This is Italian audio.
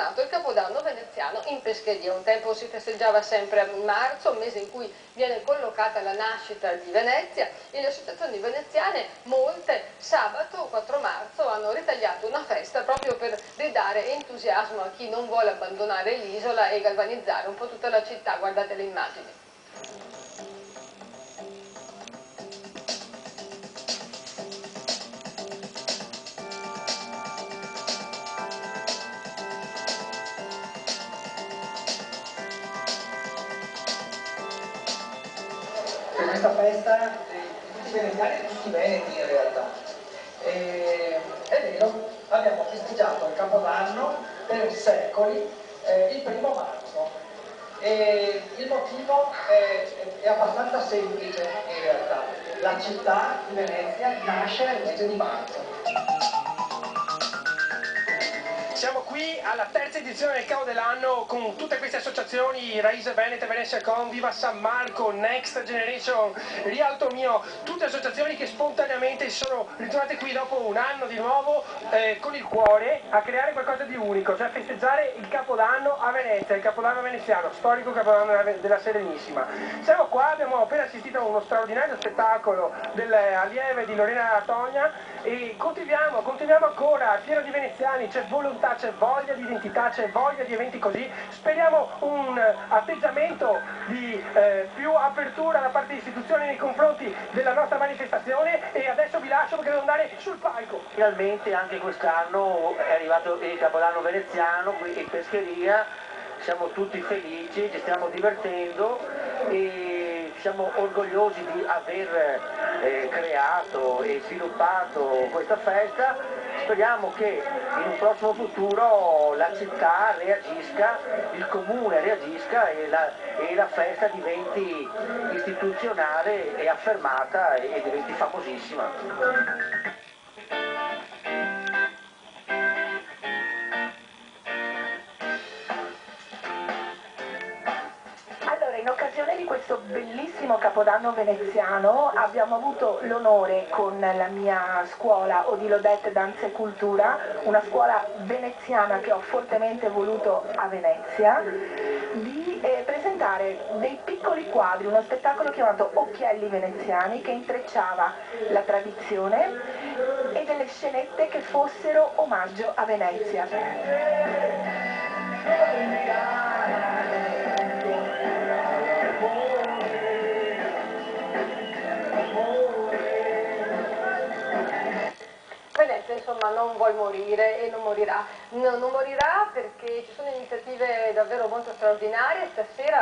nato il Capodanno veneziano in pescheria. Un tempo si festeggiava sempre a marzo, un mese in cui viene collocata la nascita di Venezia, e le associazioni veneziane, molte, sabato 4 marzo hanno ritagliato una festa proprio per ridare entusiasmo a chi non vuole abbandonare l'isola e galvanizzare un po' tutta la città. Guardate le immagini. Per questa festa tutti i veneziani e tutti i veneti in realtà. È vero, abbiamo festeggiato il Capodanno per secoli il 1° marzo. Il motivo è abbastanza semplice in realtà. La città di Venezia nasce nel mese di marzo. Siamo qui alla terza edizione del Cavo dell'anno con tutte queste associazioni, Raise Venete, Venezia Con, Viva San Marco, Next Generation, Rialto Mio, tutte associazioni che spontaneamente si sono ritrovate qui dopo un anno di nuovo con il cuore a creare qualcosa di unico, cioè festeggiare il Capodanno a Venezia, il Capodanno veneziano, storico Capodanno della Serenissima. Siamo qua, abbiamo appena assistito a uno straordinario spettacolo dell'allieve di Lorena Togna e continuiamo ancora, pieno di veneziani, c'è volontà, c'è voglia di identità, c'è voglia di eventi così. Speriamo un atteggiamento di più apertura da parte delle istituzioni nei confronti della nostra manifestazione, e adesso vi lascio perché devo andare sul palco. Finalmente anche quest'anno è arrivato il Capodanno veneziano qui in pescheria, siamo tutti felici, ci stiamo divertendo e siamo orgogliosi di aver creato e sviluppato questa festa. Speriamo che in un prossimo futuro la città reagisca, il comune reagisca e la festa diventi istituzionale e affermata e diventi famosissima. In occasione di questo bellissimo Capodanno veneziano abbiamo avuto l'onore con la mia scuola Odilodette Danza e Cultura, una scuola veneziana che ho fortemente voluto a Venezia, di presentare dei piccoli quadri, uno spettacolo chiamato Occhielli veneziani che intrecciava la tradizione e delle scenette che fossero omaggio a Venezia. Venezia insomma non vuol morire e non morirà, non morirà perché ci sono iniziative davvero molto straordinarie. Stasera